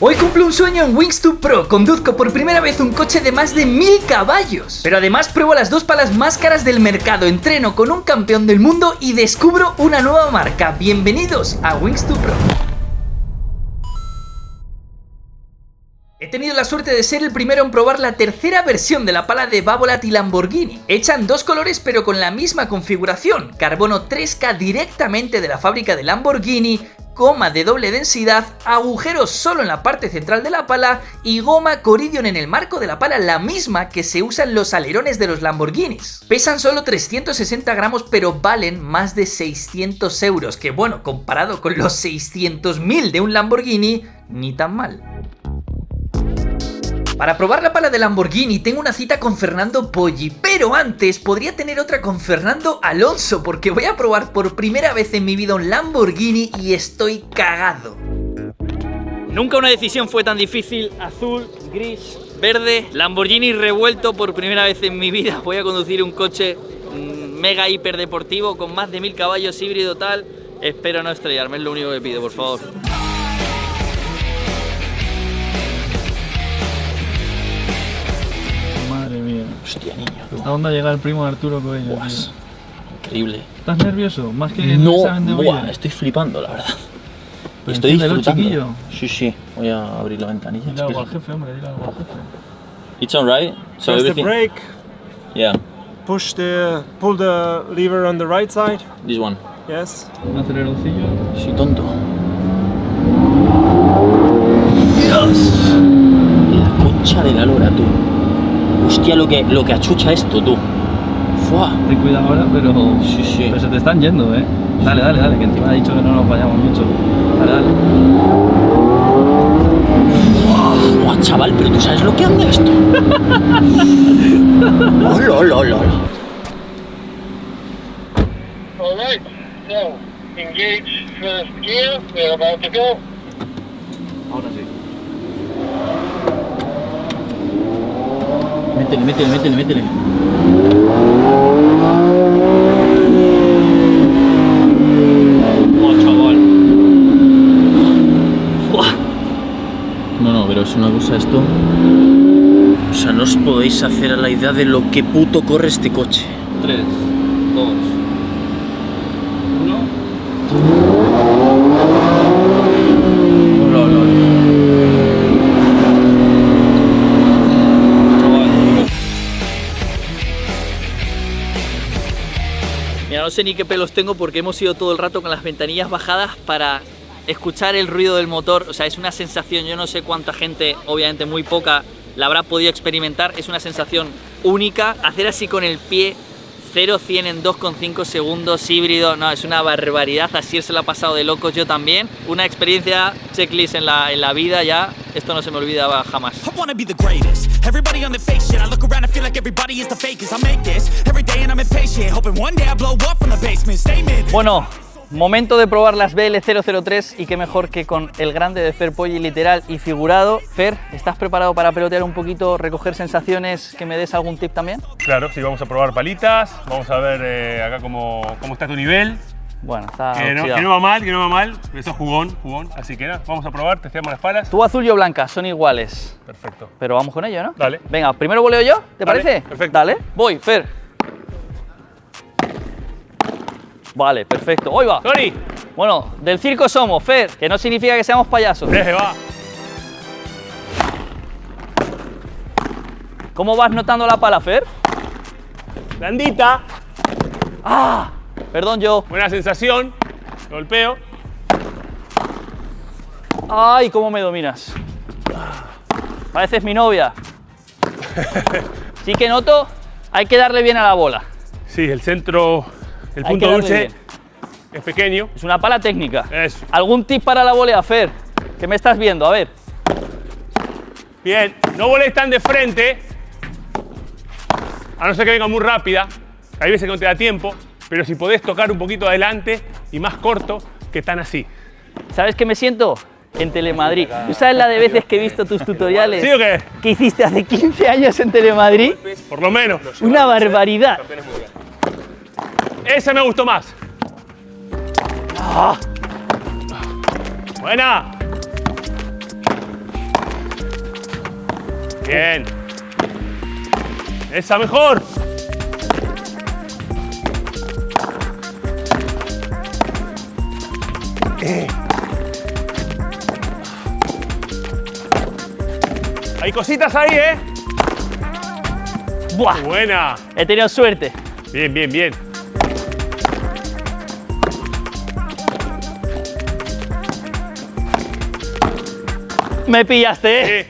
Hoy cumplo un sueño en Wingstop Pro, conduzco por primera vez un coche de más de 1000 caballos. Pero además pruebo las dos palas más caras del mercado, entreno con un campeón del mundo y descubro una nueva marca. Bienvenidos a Wingstop Pro. He tenido la suerte de ser el primero en probar la tercera versión de la pala de Babolat y Lamborghini. Hecha en dos colores pero con la misma configuración, carbono 3K directamente de la fábrica de Lamborghini, goma de doble densidad, agujeros solo en la parte central de la pala y goma Coridion en el marco de la pala, la misma que se usa en los alerones de los Lamborghinis. Pesan solo 360 gramos pero valen más de 600 euros, que bueno, comparado con los 600.000 de un Lamborghini, ni tan mal. Para probar la pala de Lamborghini tengo una cita con Fernando Poggi, pero antes podría tener otra con Fernando Alonso porque voy a probar por primera vez en mi vida un Lamborghini y estoy cagado. Nunca una decisión fue tan difícil, azul, gris, verde, Lamborghini revuelto por primera vez en mi vida. Voy a conducir un coche mega hiper deportivo con más de 1000 caballos, híbrido tal. Espero no estrellarme, es lo único que pido, por favor. Hostia, niño. ¿Hasta dónde ha llegado el primo de Arturo Coello? Increíble. ¿Estás nervioso? Más que No, el examen de hoy. estoy flipando, la verdad. Pues Estoy enciéndelo, disfrutando. chiquillo. Sí, sí. Voy a abrir la ventanilla. Dile algo al jefe, hombre, dile algo al jefe. It's alright. So Press the everything. brake, Yeah, pull the lever on the right side. this one. Yes. Un aceleroncillo. Sí, tonto. Dios. La concha de la lora, tú. Hostia, lo que achucha esto, tú. Fua. Ten cuidado ahora, pero. Sí, sí. Pero se te están yendo, ¿eh? Dale, dale, dale, que encima ha dicho que no nos vayamos mucho. Dale, dale. Buah, chaval, pero tú sabes lo que anda esto. Hola, hola, hola. All right, so engage first gear. We're about to go. Ahora sí. Métele. Oh, chaval. No, pero es una cosa esto. O sea, no os podéis hacer a la idea de lo que puto corre este coche. 3, 2, 1. Hola, hola, hola. Mira, no sé ni qué pelos tengo porque hemos ido todo el rato con las ventanillas bajadas para escuchar el ruido del motor. O sea, es una sensación, yo no sé cuánta gente, obviamente muy poca, la habrá podido experimentar. Es una sensación única. Hacer así con el pie, 0-100 en 2,5 segundos, híbrido, no, es una barbaridad. Así se lo ha pasado de locos, yo también. Una experiencia checklist en la vida ya. Esto no se me olvida jamás. Everybody on the fake shit. I look around and feel like everybody is the fakest. I make this every day and I'm impatient. Hoping one day I blow up from the basement. Statement. Bueno, momento de probar las BL003 y qué mejor que con el grande de Fer Poggi, literal y figurado. Fer, ¿estás preparado para pelotear un poquito, recoger sensaciones, que me des algún tip también? Claro, sí, vamos a probar palitas, vamos a ver acá cómo está tu nivel. Bueno, está Que no va mal, eso es jugón, así que nada, vamos a probar, testeamos las palas. Tú azul, yo blanca, son iguales. Perfecto. Pero vamos con ello, ¿no? Dale. Venga, primero voleo yo, ¿te Dale, parece? perfecto. Dale, voy, Fer. Vale, perfecto, ¡hoy va! ¡Tony! Bueno, del circo somos, Fer, que no significa que seamos payasos. Deje, va. ¿Cómo vas notando la pala, Fer? Blandita, ¡Ah! Perdón, yo. buena sensación, golpeo. ¡Ay, cómo me dominas! Pareces mi novia. Sí que noto, hay que darle bien a la bola. Sí, el centro, el Hay punto que darle dulce bien. es pequeño. Es una pala técnica. Eso. ¿Algún tip para la volea, Fer? ¿Qué me estás viendo? A ver. Bien, no voléis tan de frente, a no ser que venga muy rápida. Hay veces que no te da tiempo, pero si podés tocar un poquito adelante y más corto, que tan así. ¿Sabes qué me siento? En Telemadrid. ¿Tú sabes la de veces que he visto tus tutoriales? ¿Sí o qué? Que hiciste hace 15 años en Telemadrid. Por lo menos. Una barbaridad. Esa me gustó más. Buena. Bien. Esa mejor. Hay cositas ahí, ¿eh? ¡Buah! Buena. He tenido suerte. Bien, bien, bien. Me pillaste, ¿eh?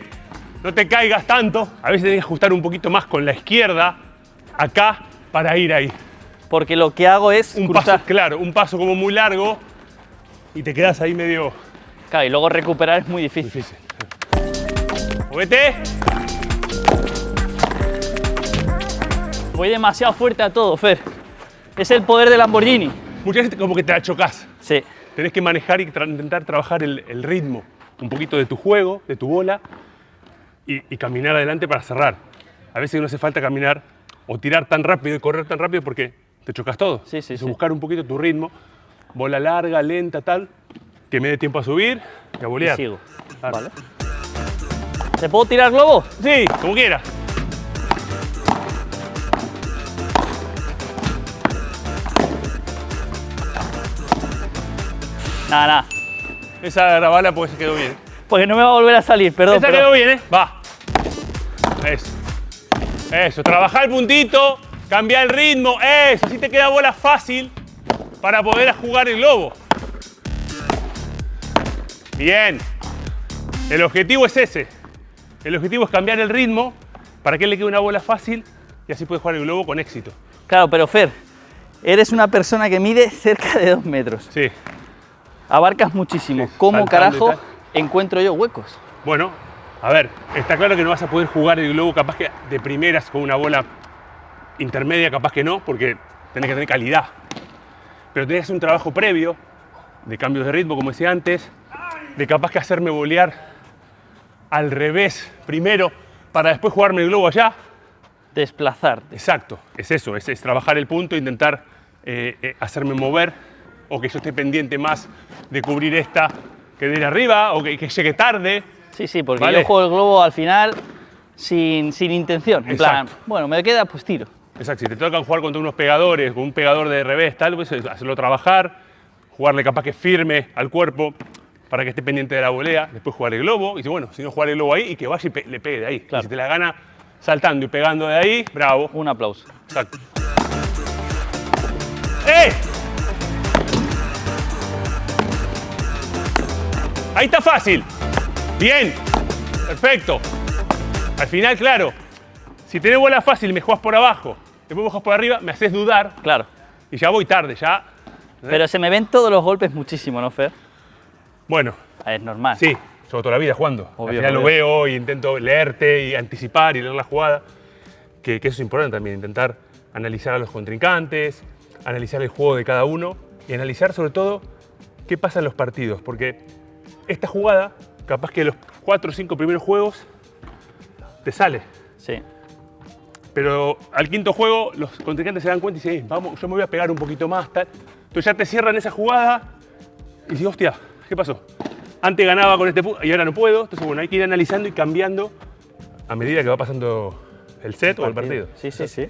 No te caigas tanto. A veces tenés que ajustar un poquito más con la izquierda acá para ir ahí. Porque lo que hago es Un cruzar. paso, claro, un paso como muy largo y te quedas ahí medio Claro, y luego recuperar es muy difícil. difícil. Movete. Voy demasiado fuerte a todo, Fer. Es el poder del Lamborghini. Muchas veces como que te la chocas. Sí. Tenés que manejar y intentar trabajar el ritmo, un poquito de tu juego, de tu bola y caminar adelante para cerrar. A veces no hace falta caminar o tirar tan rápido y correr tan rápido porque te chocas todo. Sí, sí, Entonces, sí. buscar un poquito tu ritmo, bola larga, lenta, tal, que me dé tiempo a subir y a Y bolear. sigo. Claro. Vale. ¿Te puedo tirar globo? Sí, como quieras. Nada, nada. Esa grabala porque se quedó bien. Porque no me va a volver a salir, perdón. Esa quedó bien, ¿eh? Va. Eso. Eso. Trabajar el puntito, cambiar el ritmo. Eso. Así te queda bola fácil para poder jugar el globo. Bien. El objetivo es ese. El objetivo es cambiar el ritmo para que él le quede una bola fácil y así puede jugar el globo con éxito. Claro, pero Fer, eres una persona que mide cerca de 2 metros. Sí. Abarcas muchísimo. Sí, ¿Cómo saltando y carajo tal. encuentro yo huecos? Bueno, a ver, está claro que no vas a poder jugar el globo capaz que de primeras con una bola intermedia, capaz que no, porque tenés que tener calidad. Pero tenés que hacer un trabajo previo de cambios de ritmo, como decía antes, de capaz que hacerme bolear al revés primero para después jugarme el globo allá. Desplazarte. Exacto, es eso, es trabajar el punto, intentar hacerme mover o que yo esté pendiente más de cubrir esta que de ir arriba o que llegue tarde. Sí, sí, porque Vale. yo juego el globo al final sin intención. En plan, Exacto. bueno, me queda, pues tiro. Exacto, si te tocan jugar contra unos pegadores, con un pegador de revés, tal, pues hacerlo trabajar, jugarle capaz que firme al cuerpo para que esté pendiente de la volea, después jugar el globo, y bueno, si no jugar el globo ahí y que vaya y le pegue de ahí. Claro. Y si te la gana saltando y pegando de ahí, bravo. Un aplauso. Exacto. ¡Eh! Ahí está fácil. Bien. Perfecto. Al final, claro, si tenés bola fácil y me jugás por abajo, después me jugás por arriba, me haces dudar Claro. y ya voy tarde, ya. Pero se me ven todos los golpes muchísimo, ¿no, Fer? Bueno, Es normal. sí, llevo toda la vida jugando. Obvio, Al final lo obvio. veo y intento leerte y anticipar y leer la jugada. Que eso es importante también, intentar analizar a los contrincantes, analizar el juego de cada uno y analizar sobre todo qué pasa en los partidos. Porque esta jugada, capaz que los 4 o 5 primeros juegos te sale. Sí. Pero al quinto juego los contrincantes se dan cuenta y dicen, vamos, yo me voy a pegar un poquito más, tal. Entonces ya te cierran esa jugada y dices, hostia, ¿qué pasó? Antes ganaba con este punto y ahora no puedo. Entonces, bueno, hay que ir analizando y cambiando a medida que va pasando el set o el partido. Sí, sí, sí.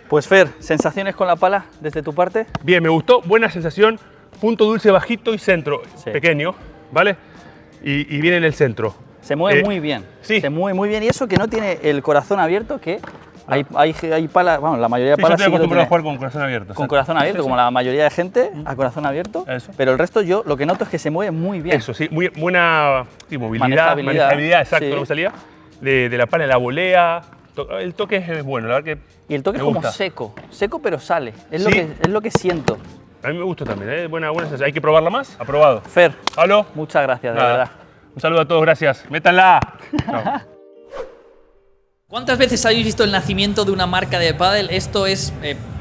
Pues Fer, ¿sensaciones con la pala desde tu parte? Bien, me gustó, buena sensación. Punto dulce bajito y centro Sí. pequeño, ¿vale? Y viene en el centro. Se mueve muy bien. sí. Se mueve muy bien. Y eso que no tiene el corazón abierto, que hay palas, bueno, la mayoría de Sí, yo palas estoy sí que lo acostumbrado a tiene. jugar con corazón abierto. Con exacto. corazón abierto, Sí, como la mayoría de gente, a corazón abierto. Eso. Pero el resto yo lo que noto es que se mueve muy bien. Eso, sí, muy buena sí, movilidad, manejabilidad, exacto, sí. no me salía. De la pala en la volea. El toque es bueno, la verdad que Y el toque es me como gusta. seco, pero sale. Es, Sí. es lo que siento. A mí me gusta también, buena sensación. ¿Hay que probarla más? Aprobado. Fer, ¿Hablo? muchas gracias, de Nada. verdad. Un saludo a todos, gracias. ¡Métanla! Chao. ¿Cuántas veces habéis visto el nacimiento de una marca de pádel? Esto es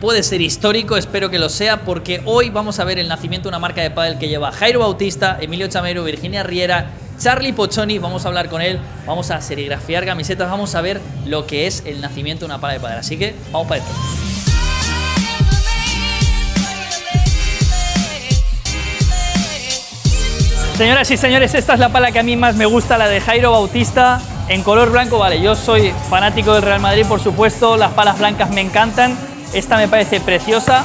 puede ser histórico, espero que lo sea, porque hoy vamos a ver el nacimiento de una marca de pádel que lleva Jairo Bautista, Emilio Chamero, Virginia Riera, Charlie Pochoni. Vamos a hablar con él, vamos a serigrafiar camisetas, vamos a ver lo que es el nacimiento de una pala de pádel. Así que vamos para esto. Señoras y señores, esta es la pala que a mí más me gusta, la de Jairo Bautista. En color blanco, vale, yo soy fanático del Real Madrid, por supuesto, las palas blancas me encantan, esta me parece preciosa.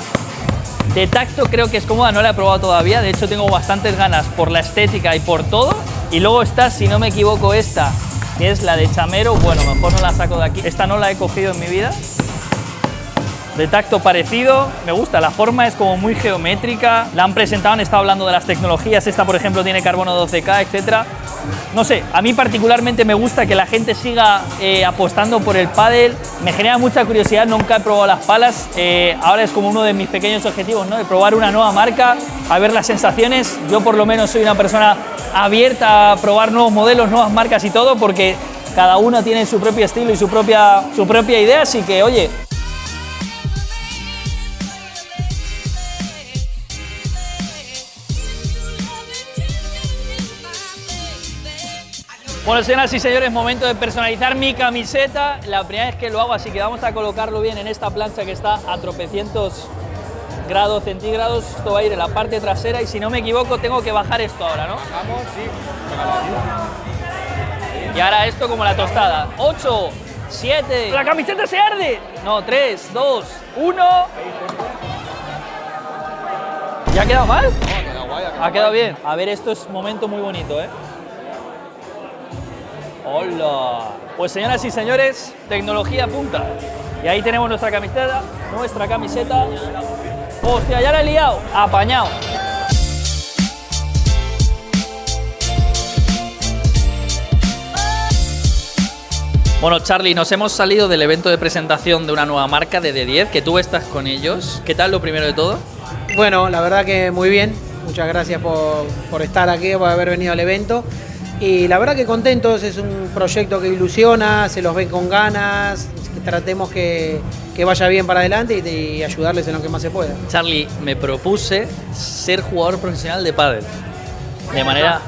De tacto creo que es cómoda, no la he probado todavía, de hecho tengo bastantes ganas por la estética y por todo. Y luego está, si no me equivoco, esta, que es la de Chamero, bueno, mejor no la saco de aquí. Esta no la he cogido en mi vida. De tacto parecido, me gusta, la forma es como muy geométrica, la han presentado, han estado hablando de las tecnologías, esta por ejemplo tiene carbono 12K, etcétera. No sé, a mí particularmente me gusta que la gente siga apostando por el pádel, me genera mucha curiosidad, nunca he probado las palas, ahora es como uno de mis pequeños objetivos, ¿no? De probar una nueva marca, a ver las sensaciones. Yo por lo menos soy una persona abierta a probar nuevos modelos, nuevas marcas y todo, porque cada uno tiene su propio estilo y su propia idea, así que oye. Bueno, señoras y señores, momento de personalizar mi camiseta. La primera vez que lo hago, así que vamos a colocarlo bien en esta plancha que está a tropecientos grados centígrados. Esto va a ir en la parte trasera y si no me equivoco tengo que bajar esto ahora, ¿no? Vamos, sí. Y ahora esto como la tostada. 8, 7... ¡La camiseta se arde! No, 3, 2, 1... ¿Ya ha quedado mal? No, ha quedado guay. Ha quedado bien. A ver, esto es un momento muy bonito, ¿eh? ¡Hola! Pues señoras y señores, tecnología punta. Y ahí tenemos nuestra camiseta. ¡Hostia, ya la he liado! ¡Apañado! Bueno, Charly, nos hemos salido del evento de presentación de una nueva marca de D10, que tú estás con ellos. ¿Qué tal lo primero de todo? Bueno, la verdad que muy bien. Muchas gracias por estar aquí, por haber venido al evento. Y la verdad que contentos, es un proyecto que ilusiona, se los ven con ganas, que tratemos que vaya bien para adelante y ayudarles en lo que más se pueda. Charly, me propuse ser jugador profesional de pádel. De manera...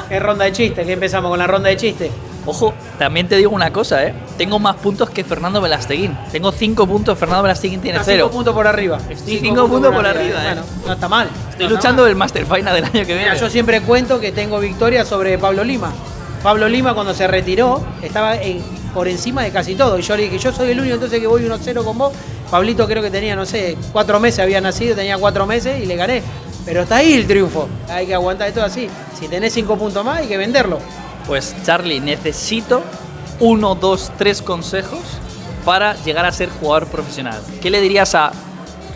¿Qué ronda de chistes? ¿Qué empezamos con la ronda de chistes? Ojo, también te digo una cosa, ¿eh? Tengo más puntos que Fernando Velasteguín. Tengo 5 puntos, Fernando Velasteguín tiene 0. 5 puntos por arriba. Estoy 5 puntos por arriba, ¿eh? Bueno, no está mal. Estoy luchando el Master Final del año que viene. Mira, yo siempre cuento que tengo victoria sobre Pablo Lima. Pablo Lima cuando se retiró estaba por encima de casi todo. Y yo le dije, yo soy el único entonces que voy 1-0 con vos. Pablito creo que tenía, no sé, 4 meses había nacido, tenía 4 meses y le gané. Pero está ahí el triunfo. Hay que aguantar esto así. Si tenés 5 puntos más hay que venderlo. Pues Charly, necesito 1, 2, 3 consejos para llegar a ser jugador profesional. ¿Qué le dirías a,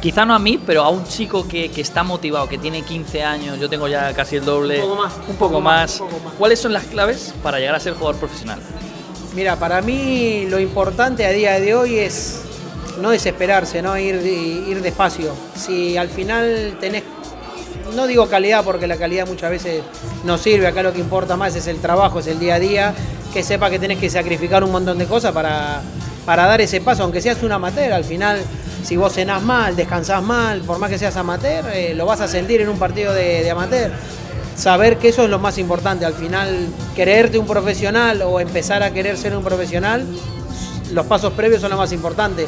quizá no a mí, pero a un chico que está motivado, que tiene 15 años, yo tengo ya casi el doble, un poco más. ¿Cuáles son las claves para llegar a ser jugador profesional? Mira, para mí lo importante a día de hoy es no desesperarse, ¿no? Ir despacio. Si al final tenés, no digo calidad porque la calidad muchas veces no sirve, acá lo que importa más es el trabajo, es el día a día, que sepa que tenés que sacrificar un montón de cosas para dar ese paso, aunque seas un amateur, al final si vos cenás mal, descansás mal, por más que seas amateur, lo vas a sentir en un partido de amateur. Saber que eso es lo más importante, al final creerte un profesional o empezar a querer ser un profesional, los pasos previos son lo más importante,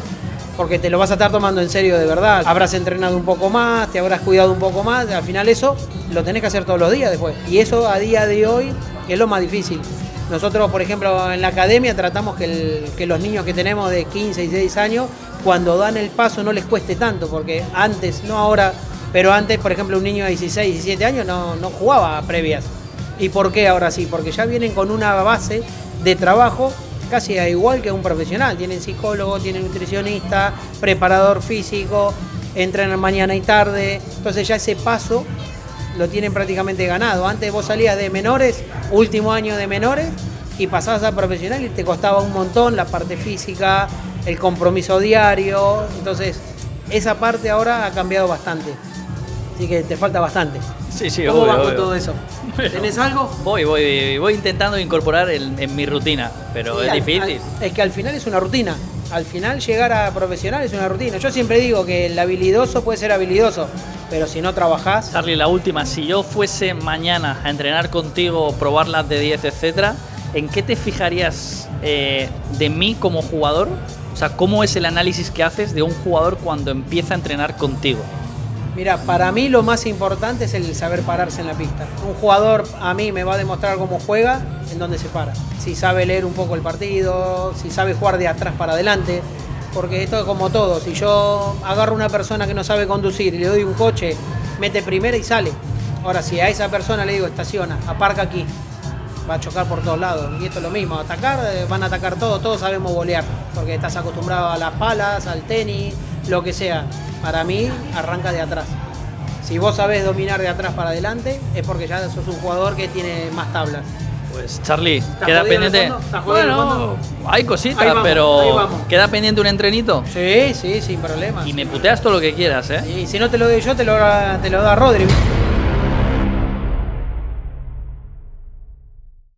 porque te lo vas a estar tomando en serio de verdad. Habrás entrenado un poco más, te habrás cuidado un poco más, al final eso lo tenés que hacer todos los días después. Y eso a día de hoy es lo más difícil. Nosotros, por ejemplo, en la academia tratamos que los niños que tenemos de 15 y 16 años, cuando dan el paso no les cueste tanto, porque antes, no ahora, pero antes, por ejemplo, un niño de 16, 17 años no jugaba previas. ¿Y por qué ahora sí? Porque ya vienen con una base de trabajo casi igual que un profesional. Tienen psicólogo, tienen nutricionista, preparador físico, entrenan mañana y tarde. Entonces ya ese paso lo tienen prácticamente ganado. Antes vos salías de menores, último año de menores, y pasabas a profesional y te costaba un montón la parte física, el compromiso diario. Entonces esa parte ahora ha cambiado bastante. Así que te falta bastante. Sí, ¿Cómo vas con todo eso? ¿Tenés algo? Voy intentando incorporar en mi rutina, pero sí, es difícil. Es que al final es una rutina. Al final llegar a profesional es una rutina. Yo siempre digo que el habilidoso puede ser habilidoso, pero si no trabajás... Charly, la última. Si yo fuese mañana a entrenar contigo, probar las de 10, etcétera, ¿en qué te fijarías de mí como jugador? O sea, ¿cómo es el análisis que haces de un jugador cuando empieza a entrenar contigo? Mira, para mí lo más importante es el saber pararse en la pista. Un jugador a mí me va a demostrar cómo juega en dónde se para. Si sabe leer un poco el partido, si sabe jugar de atrás para adelante. Porque esto es como todo. Si yo agarro a una persona que no sabe conducir y le doy un coche, mete primera y sale. Ahora, si a esa persona le digo estaciona, aparca aquí, va a chocar por todos lados. Y esto es lo mismo, atacar, van a atacar todos sabemos volear. Porque estás acostumbrado a las palas, al tenis, lo que sea. Para mí, arranca de atrás. Si vos sabés dominar de atrás para adelante, es porque ya sos un jugador que tiene más tablas. Pues Charlie, ¿Estás queda jodido en el pendiente. fondo? ¿Estás jodido en el fondo? Hay cositas, Ahí vamos, pero ahí vamos. queda pendiente un entrenito. Sí, sin problema. Y me puteas todo lo que quieras, ¿eh? Y si no te lo doy yo, te lo da Rodri.